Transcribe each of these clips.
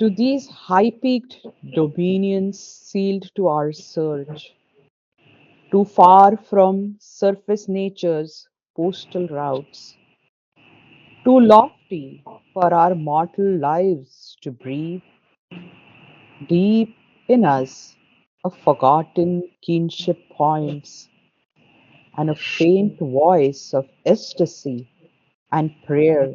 To these high-peaked dominions sealed to our search, too far from surface nature's postal routes, too lofty for our mortal lives to breathe, deep in us a forgotten kinship points, and a faint voice of ecstasy and prayer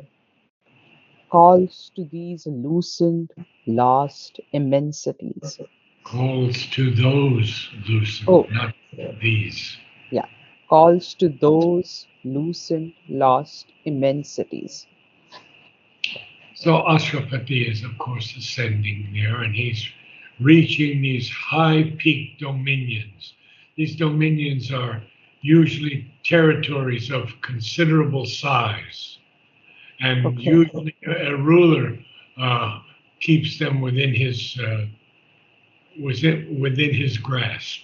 calls to these loosened, lost immensities. Calls to those loosened, Oh, not these. yeah, calls to those loosened, lost immensities. So Ashwapati is, of course, ascending there, and he's reaching these high peak dominions. These dominions are usually territories of considerable size, and Okay. usually a ruler uh, keeps them within his grasp.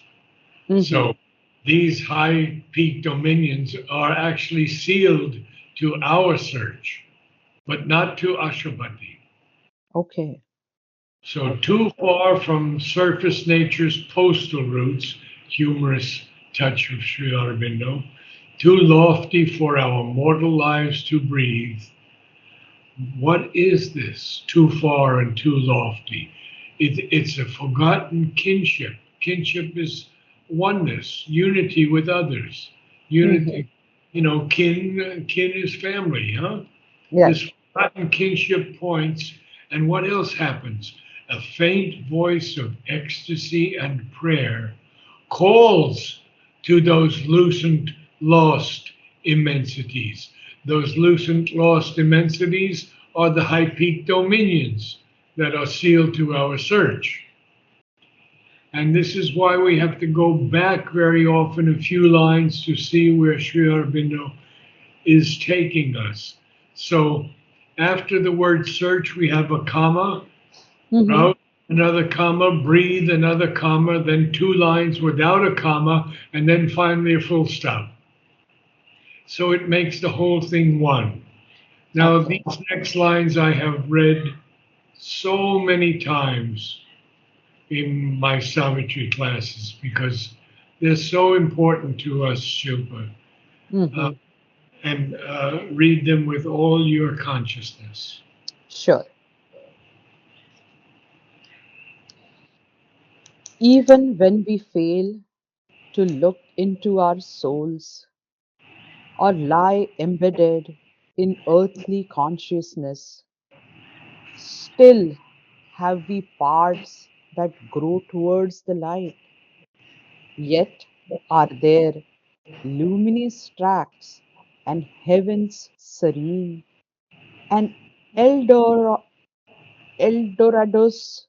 Mm-hmm. So these high peak dominions are actually sealed to our search, but not to Ashwapati. Okay. So too far from surface nature's postal routes, humorous touch of Sri Aurobindo, too lofty for our mortal lives to breathe. What is this? Too far and too lofty. It's a forgotten kinship. Kinship is oneness, unity with others. Mm-hmm. Unity, kin is family, huh? Yes. This forgotten kinship points, and what else happens? A faint voice of ecstasy and prayer calls to those lucent, lost immensities. Those lucent, lost immensities are the high peak dominions that are sealed to our search. And this is why we have to go back very often a few lines to see where Sri Aurobindo is taking us. So after the word search, we have a comma, Mm-hmm. route, another comma, breathe, another comma, then two lines without a comma, and then finally a full stop. So it makes the whole thing one. Now, Okay. these next lines I have read so many times in my Savitri classes because they're so important to us, Shilpa. Uh, Mm-hmm. and read them with all your consciousness. Sure. Even when we fail to look into our souls or lie embedded in earthly consciousness, still have we parts that grow towards the light. Yet are there luminous tracts and heavens serene and Eldorados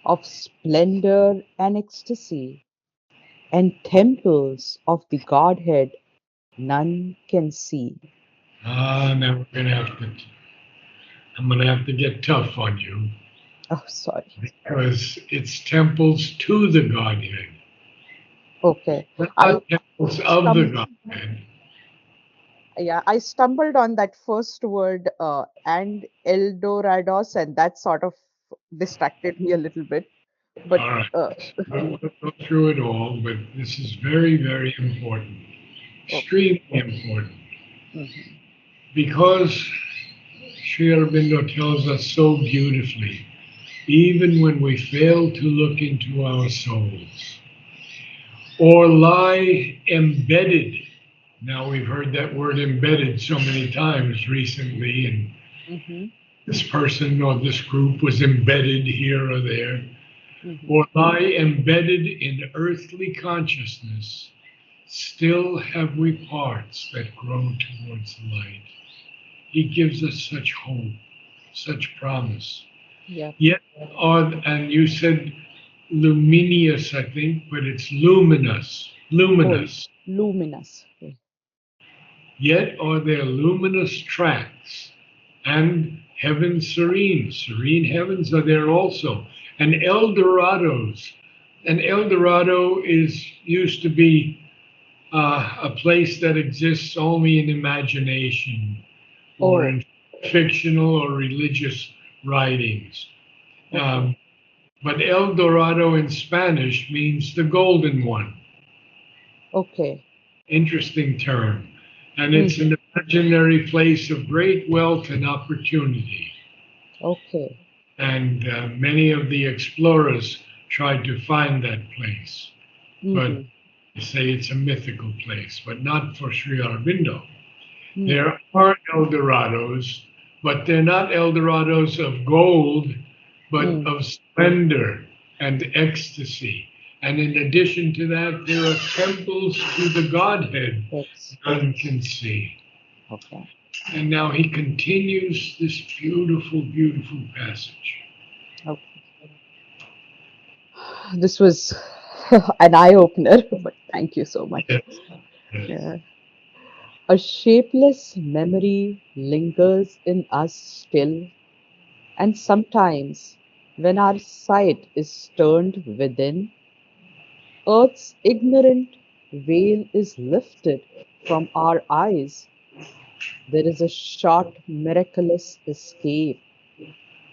of splendor and ecstasy, and temples of the Godhead none can see. Now I'm gonna have to get tough on you Oh, sorry. because it's temples to the Godhead. Okay. They're I not temples of the stum Godhead. yeah, I stumbled on that first word and Eldorados, and that sort of distracted me a little bit. But All right, uh, we'll go through it all, but this is very, very important, okay. extremely important, Hmm. because Sri Aurobindo tells us so beautifully, even when we fail to look into our souls or lie embedded. Now, we've heard that word embedded so many times recently, and Hmm. this person or this group was embedded here or there, Hmm. or lie embedded in earthly consciousness. Still have we parts that grow towards the light. He gives us such hope, such promise. Yep. Yet, and you said luminous, I think, but it's luminous, Oh, luminous. luminous. Okay. Yet are there luminous tracts and heaven serene. Serene heavens are there also. And Eldorados. And Eldorado is used to be a place that exists only in imagination or Oh, in fictional or religious writings. Okay. Um, but El Dorado in Spanish means the golden one. Okay. Interesting term. And it's Mm-hmm. an imaginary place of great wealth and opportunity. Okay. And many of the explorers tried to find that place, but Mm-hmm. they say it's a mythical place, but not for Sri Aurobindo. Mm. There are El Dorados, but they're not El Dorados of gold, but Mm. of splendor and ecstasy. And in addition to that, there are temples to the Godhead That's none can see. okay. And now he continues this beautiful, beautiful passage. Okay. This was an eye opener, but thank you so much. Yes, yes. Yeah. A shapeless memory lingers in us still, and sometimes, when our sight is turned within, Earth's ignorant veil is lifted from our eyes. There is a short, miraculous escape.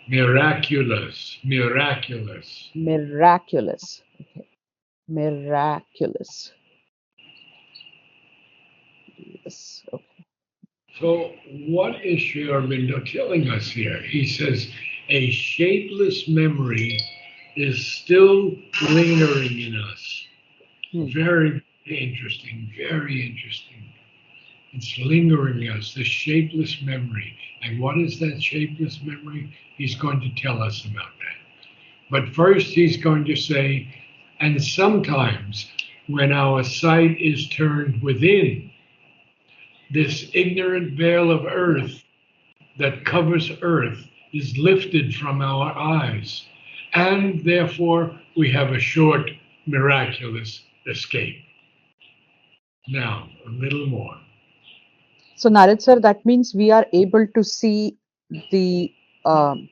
Miraculous, miraculous. Miraculous. Okay. Miraculous. Yes. Okay. So, what is Sri Aurobindo telling us here? He says a shapeless memory is still lingering in us. Hmm. Very interesting, very interesting. It's lingering in us, the shapeless memory. And what is that shapeless memory? He's going to tell us about that. But first, he's going to say, and sometimes when our sight is turned within, this ignorant veil of earth that covers earth is lifted from our eyes, and therefore we have a short, miraculous escape. Now, a little more. So, Narad sir, that means we are able to see the um,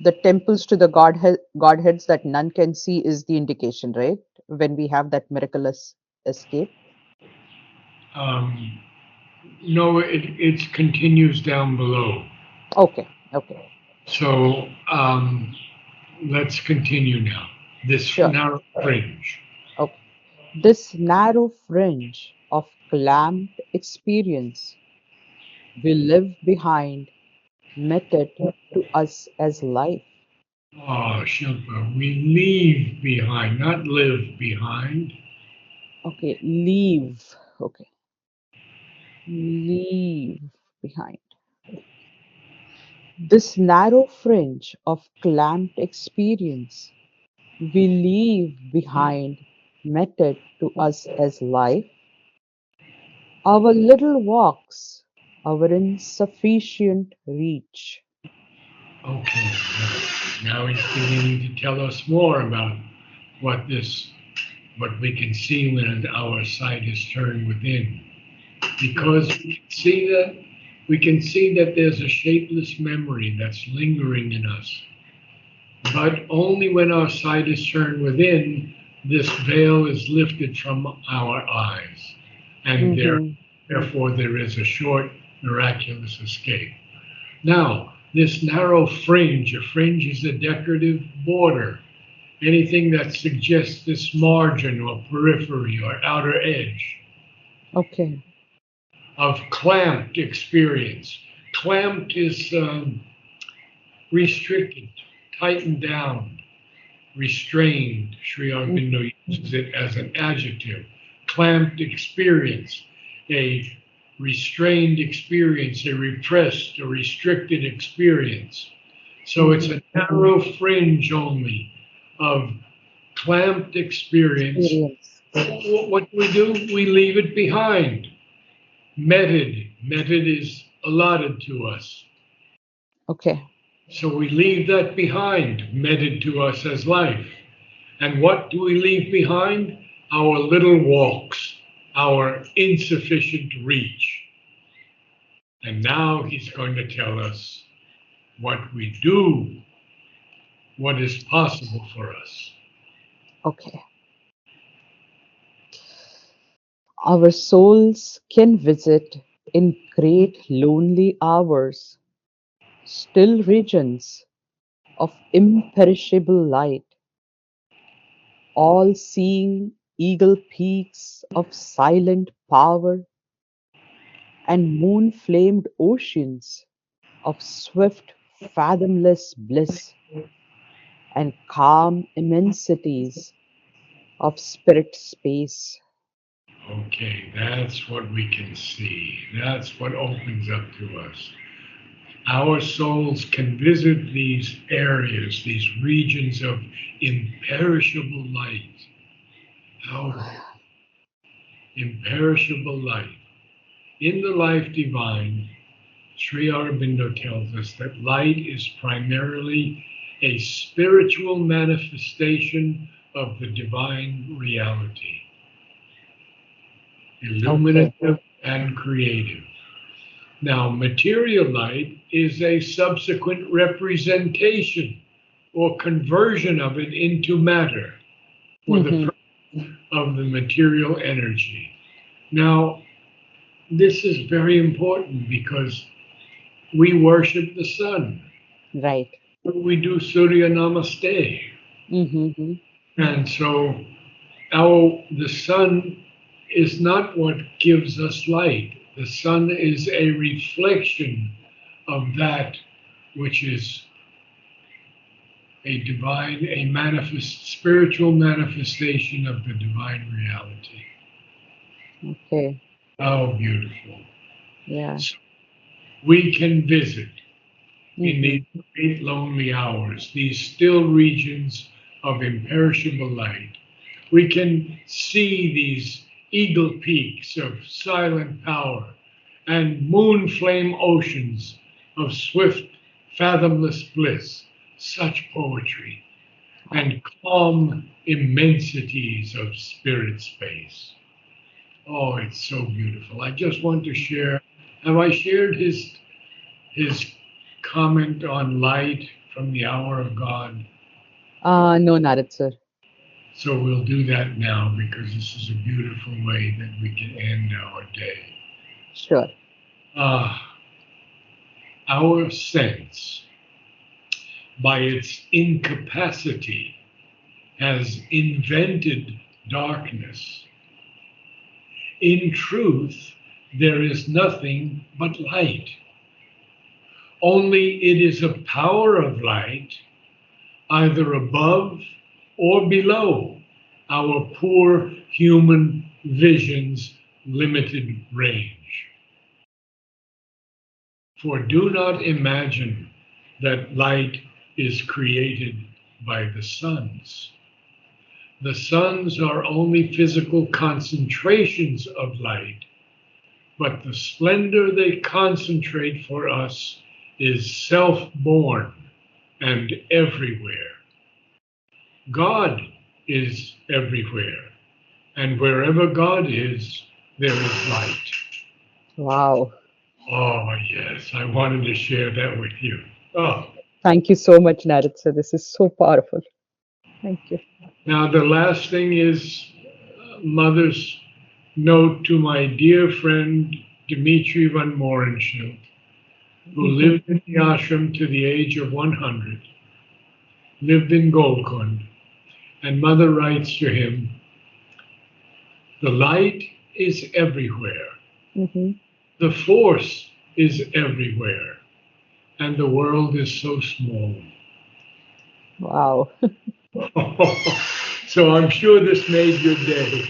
the temples to the godheads that none can see is the indication, right? When we have that miraculous escape. Um, no, it continues down below. Okay, okay, So let's continue now. This sure. narrow fringe. Okay. This narrow fringe of clamped experience we live behind, meted to us as life. Oh, Shilpa, we leave behind, not live behind. Okay, leave. Okay, leave behind. This narrow fringe of clamped experience we leave behind, meted to us as life. Our little walks, our insufficient reach. Okay, now he's beginning to tell us more about what this, what we can see when our sight is turned within. Because we can see that there's a shapeless memory that's lingering in us. But only when our sight is turned within, this veil is lifted from our eyes. And Mm-hmm. therefore, there is a short, miraculous escape. Now, this narrow fringe, a fringe is a decorative border. Anything that suggests this margin or periphery or outer edge Okay. of clamped experience. Clamped is restricted, tightened down, restrained. Sri Aurobindo uses it as an adjective. Clamped experience, a restrained experience, a repressed or restricted experience. So it's Mm-hmm. a narrow fringe only of clamped experience. Experience. What do we do? We leave it behind. Meted. Meted is allotted to us. Okay. So we leave that behind, meted to us as life. And what do we leave behind? Our little walks, our insufficient reach. And now he's going to tell us what we do, what is possible for us. Okay. Our souls can visit in great lonely hours still regions of imperishable light, all seeing eagle peaks of silent power and moon flamed oceans of swift, fathomless bliss and calm immensities of spirit space. Okay, that's what we can see. That's what opens up to us. Our souls can visit these areas, these regions of imperishable light. How imperishable light. In the life divine, Sri Aurobindo tells us that light is primarily a spiritual manifestation of the divine reality, Okay. illuminative and creative. Now, material light is a subsequent representation or conversion of it into matter for the Hmm. purpose of the material energy. Now, this is very important because we worship the sun. Right. We do Surya Namaste. Hmm. And so the sun is not what gives us light. The sun is a reflection of that which is a divine, a manifest spiritual manifestation of the divine reality. Okay. How beautiful. Yeah. So we can visit in Hmm. these great lonely hours, these still regions of imperishable light. We can see these eagle peaks of silent power and moon flame oceans of swift, fathomless bliss. Such poetry Wow. and calm immensities of spirit space. Oh, it's so beautiful. I just want to share. Have I shared his comment on light from the hour of God? No, Narad sir. So we'll do that now because this is a beautiful way that we can end our day. Sure. Ah, our sense, by its incapacity, has invented darkness. In truth, there is nothing but light. Only it is a power of light, either above or below our poor human vision's limited range. For do not imagine that light is created by the suns. The suns are only physical concentrations of light, but the splendor they concentrate for us is self born and everywhere. God is everywhere, and wherever God is, there is light. Wow. Oh, yes, I wanted to share that with you. Oh, Thank you so much, Narad sir. This is so powerful. Thank you. now the last thing is Mother's note to my dear friend Dmitri van Morenschild, who Hmm. lived in the ashram to the age of 100, lived in Golkund, and Mother writes to him, the light is everywhere, Hmm. the force is everywhere, and the world is so small. Wow. So I'm sure this made your day.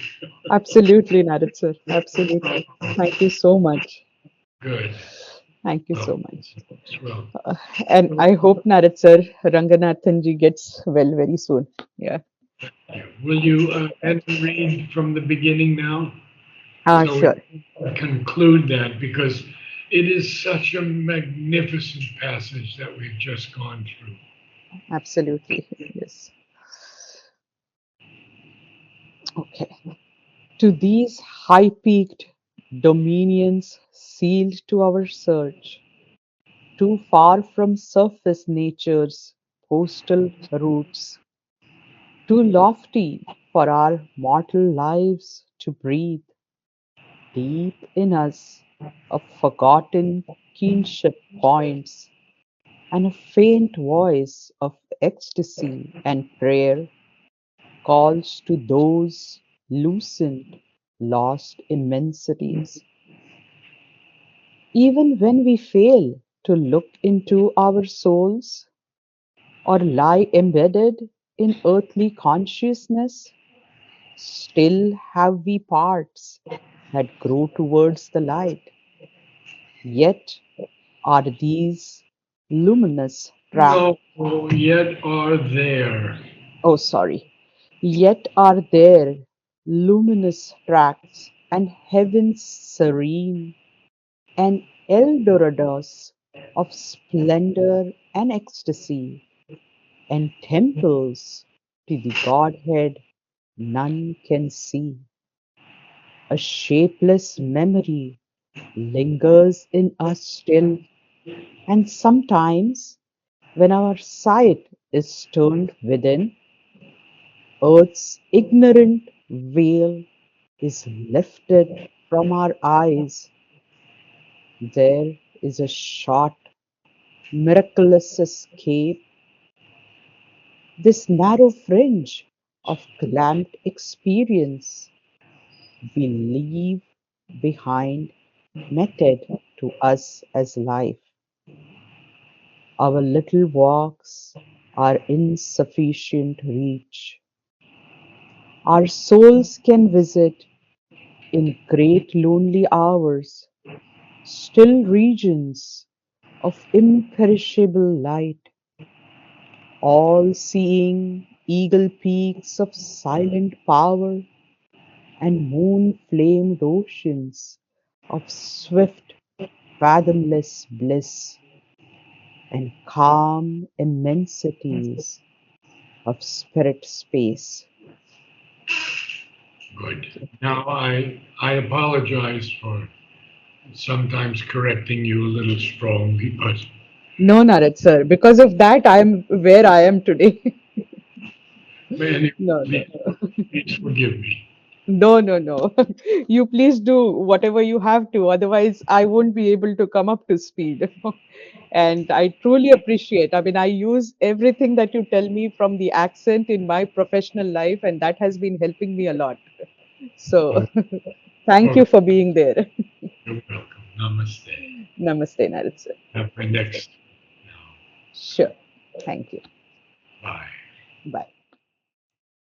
Absolutely, Narad sir. Absolutely. Thank you so much. Good. Thank you Oh, so much. well, And I hope Narad sir, Ranganathan ji gets well very soon. Yeah. will you and read from the beginning now? So we Sure. conclude that because it is such a magnificent passage that we've just gone through. Absolutely. Yes. Okay. To these high peaked dominions sealed to our search, too far from surface nature's postal routes, too lofty for our mortal lives to breathe, deep in us a forgotten kinship points and a faint voice of ecstasy and prayer calls to those loosened, lost immensities. Even when we fail to look into our souls or lie embedded in earthly consciousness, still have we parts that grow towards the light. Yet are these luminous tracks, No, yet are there. oh sorry, yet are there luminous tracts and heavens serene and Eldorados of splendor and ecstasy, and temples to the Godhead none can see. A shapeless memory lingers in us still, and sometimes, when our sight is turned within, earth's ignorant veil is lifted from our eyes. There is a short, miraculous escape, this narrow fringe of clamped experience we leave behind, netted to us as life. Our little walks are insufficient reach. Our souls can visit in great lonely hours still regions of imperishable light, all seeing eagle peaks of silent power and moon flamed oceans of swift, fathomless bliss and calm immensities of spirit space. Good. Now I apologize for sometimes correcting you a little strongly, but No, Narad sir, because of that, I am where I am today. anyway, No, no, please, no. please forgive me. No, no, no. You please do whatever you have to, otherwise, I won't be able to come up to speed. And I truly appreciate. I mean, I use everything that you tell me from the accent in my professional life, and that has been helping me a lot. So, Oh, thank you oh, for being there. you're welcome. Namaste. Namaste, Narad sir. Have my next now. Sure. Thank you. Bye. Bye.